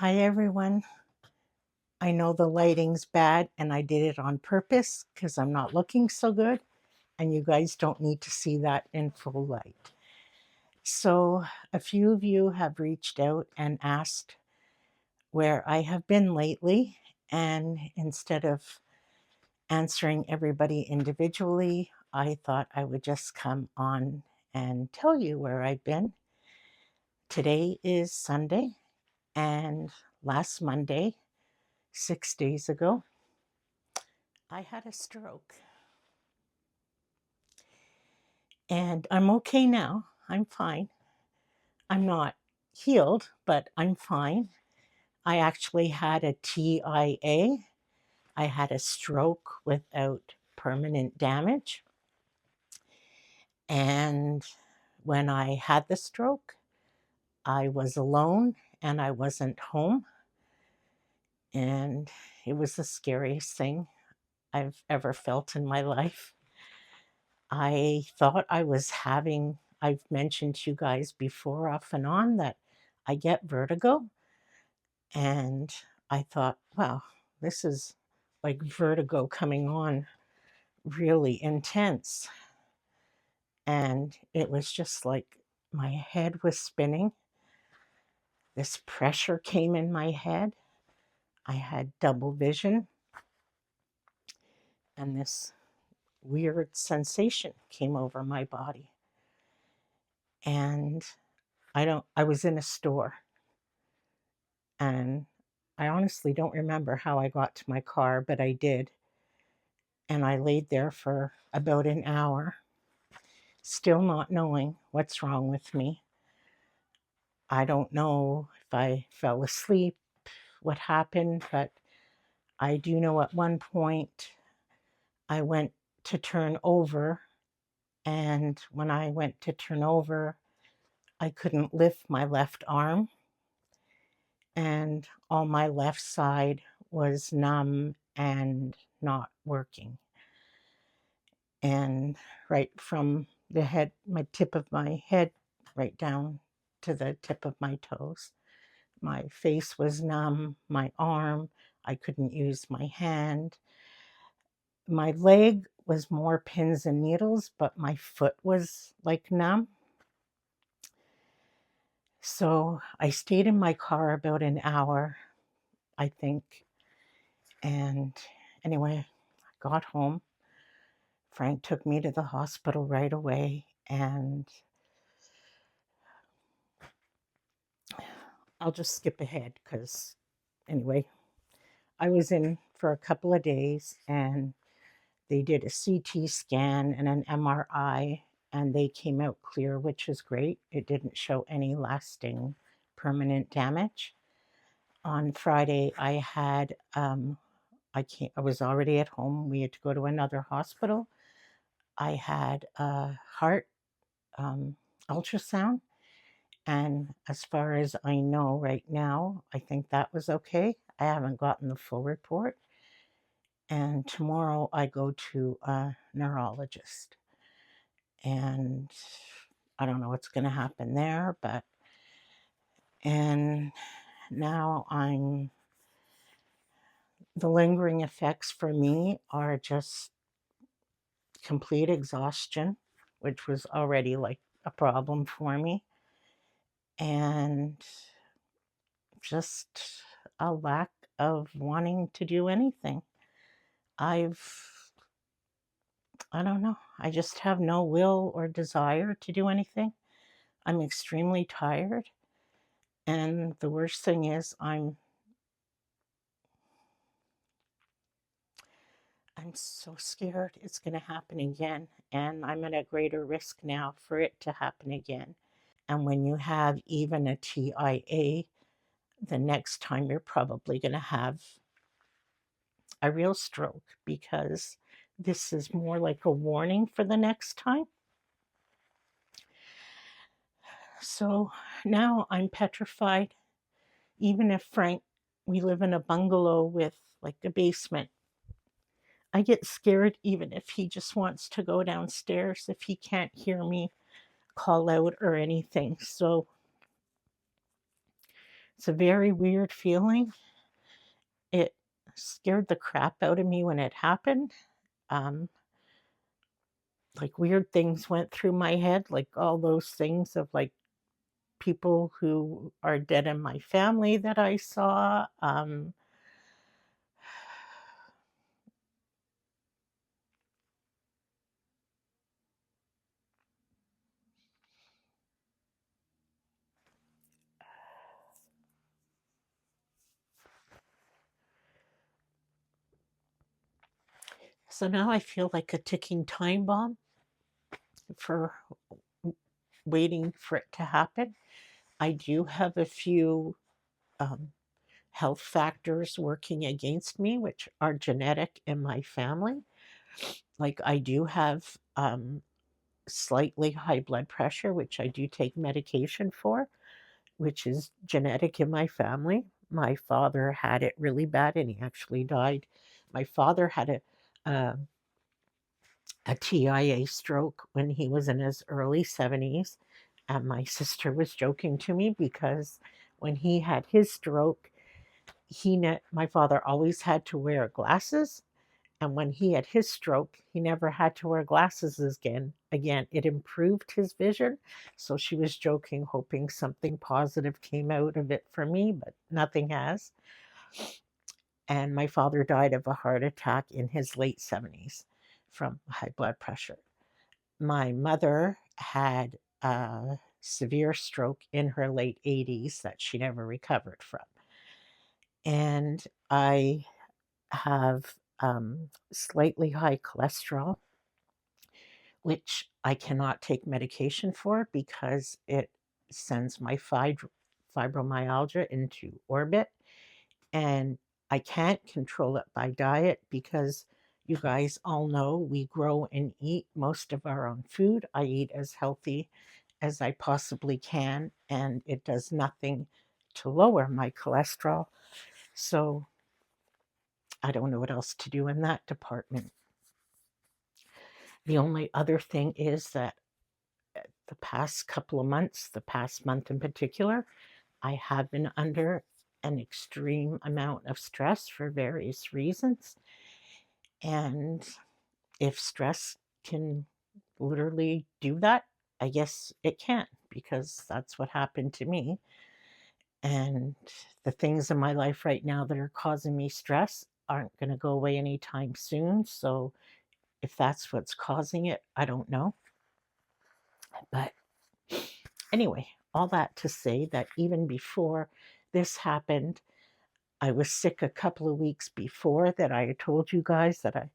Hi, everyone. I know the lighting's bad and I did it on purpose because I'm not looking so good, and you guys don't need to see that in full light. So, a few of you have reached out and asked where I have been lately, and instead of answering everybody individually, I thought I would just come on and tell you where I've been. Today is Sunday, and last Monday, 6 days ago, I had a stroke. And I'm okay now. I'm fine. I'm not healed, but I'm fine. I actually had a TIA. I had a stroke without permanent damage. And when I had the stroke, I was alone and I wasn't home. And it was the scariest thing I've ever felt in my life. I thought I was having, I've mentioned to you guys before off and on that I get vertigo. And I thought, wow, this is like vertigo coming on really intense. And it was just like my head was spinning. This pressure came in my head. I had double vision. And this weird sensation came over my body. And I was in a store, and I honestly don't remember how I got to my car, but I did. And I laid there for about an hour, still not knowing what's wrong with me. I don't know if I fell asleep, what happened, but I do know at one point I went to turn over, and when I went to turn over, I couldn't lift my left arm, and all my left side was numb and not working. And right from the head, my tip of my head, right down to the tip of my toes, my face was numb, my arm, I couldn't use my hand. My leg was more pins and needles, but my foot was like numb. So I stayed in my car about an hour, I think. And anyway, I got home. Frank took me to the hospital right away. And I'll just skip ahead because, anyway, I was in for a couple of days and they did a CT scan and an MRI, and they came out clear, which is great. It didn't show any lasting permanent damage. On Friday, I had, I was already at home. We had to go to another hospital. I had a heart ultrasound. And as far as I know right now, I think that was okay. I haven't gotten the full report. And tomorrow I go to a neurologist. And I don't know what's going to happen there, but, and now the lingering effects for me are just complete exhaustion, which was already like a problem for me, and just a lack of wanting to do anything. I don't know, I just have no will or desire to do anything. I'm extremely tired. And the worst thing is I'm so scared it's going to happen again. And I'm at a greater risk now for it to happen again. And when you have even a TIA, the next time you're probably going to have a real stroke, because this is more like a warning for the next time. So now I'm petrified. Even if we live in a bungalow with like a basement, I get scared even if he just wants to go downstairs, if he can't hear me call out or anything. So It's a very weird feeling. It scared the crap out of me when it happened. Um, like weird things went through my head, like all those things of like people who are dead in my family that I saw. So now I feel like a ticking time bomb for waiting for it to happen. I do have a few um, health factors working against me, which are genetic in my family. Like I do have slightly high blood pressure, which I do take medication for, which is genetic in my family. My father had it really bad and he actually died. My father had a TIA stroke when he was in his early 70s. And my sister was joking to me because when he had his stroke, my father always had to wear glasses. And when he had his stroke, he never had to wear glasses again. Again, it improved his vision. So she was joking, hoping something positive came out of it for me, but nothing has. And my father died of a heart attack in his late 70s from high blood pressure. My mother had a severe stroke in her late 80s that she never recovered from. And I have slightly high cholesterol, which I cannot take medication for because it sends my fibromyalgia into orbit. And I can't control it by diet because you guys all know we grow and eat most of our own food. I eat as healthy as I possibly can, and it does nothing to lower my cholesterol. So I don't know what else to do in that department. The only other thing is that the past couple of months, the past month in particular, I have been under an extreme amount of stress for various reasons. And if stress can literally do that, I guess it can, because that's what happened to me. And the things in my life right now that are causing me stress aren't going to go away anytime soon. So if that's what's causing it, I don't know. But anyway, all that to say that even before this happened, I was sick a couple of weeks before that. I told you guys that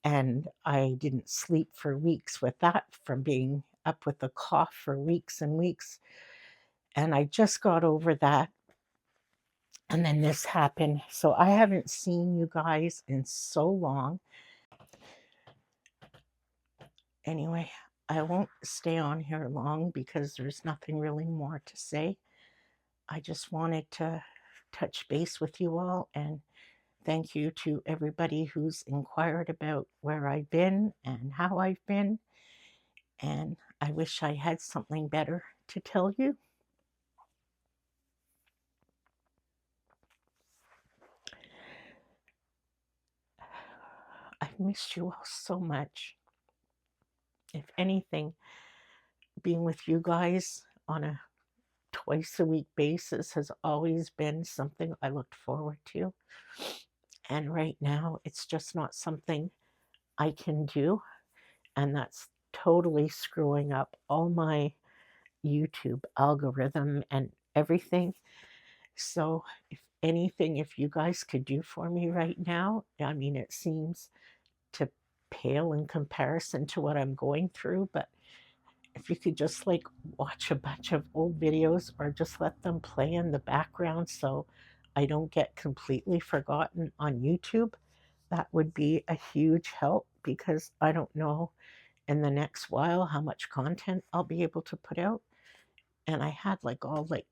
I didn't sleep for weeks with that from being up with a cough for weeks and weeks. And I just got over that. And then this happened. So I haven't seen you guys in so long. Anyway, I won't stay on here long because there's nothing really more to say. I just wanted to touch base with you all and thank you to everybody who's inquired about where I've been and how I've been. And I wish I had something better to tell you. I've missed you all so much. If anything, being with you guys on a twice a week basis has always been something I looked forward to. And right now, it's just not something I can do. And that's totally screwing up all my YouTube algorithm and everything. So, if anything, if you guys could do for me right now, I mean, it seems to pale in comparison to what I'm going through, but if you could just like watch a bunch of old videos or just let them play in the background so I don't get completely forgotten on YouTube, that would be a huge help because I don't know in the next while how much content I'll be able to put out. And I had like all like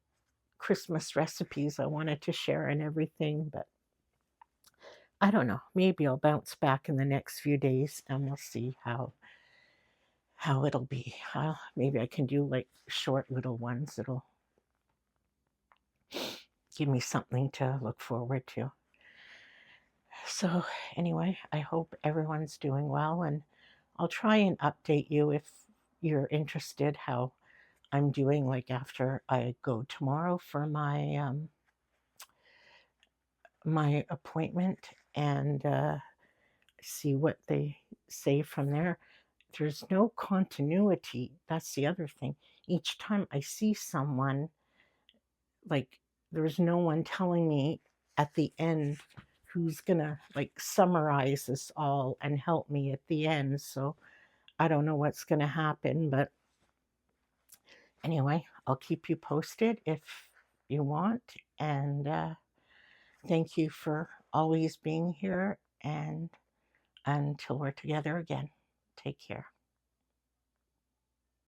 Christmas recipes I wanted to share and everything, but I don't know. Maybe I'll bounce back in the next few days and we'll see how it'll be. Maybe I can do like short little ones. It'll give me something to look forward to. So, anyway, I hope everyone's doing well, and I'll try and update you if you're interested how I'm doing, like after I go tomorrow for my appointment, and see what they say from there. There's no continuity. That's the other thing. Each time I see someone, like, there's no one telling me at the end who's gonna like summarize this all and help me at the end. So I don't know what's gonna happen, but anyway, I'll keep you posted if you want. And thank you for always being here. And until we're together again, take care.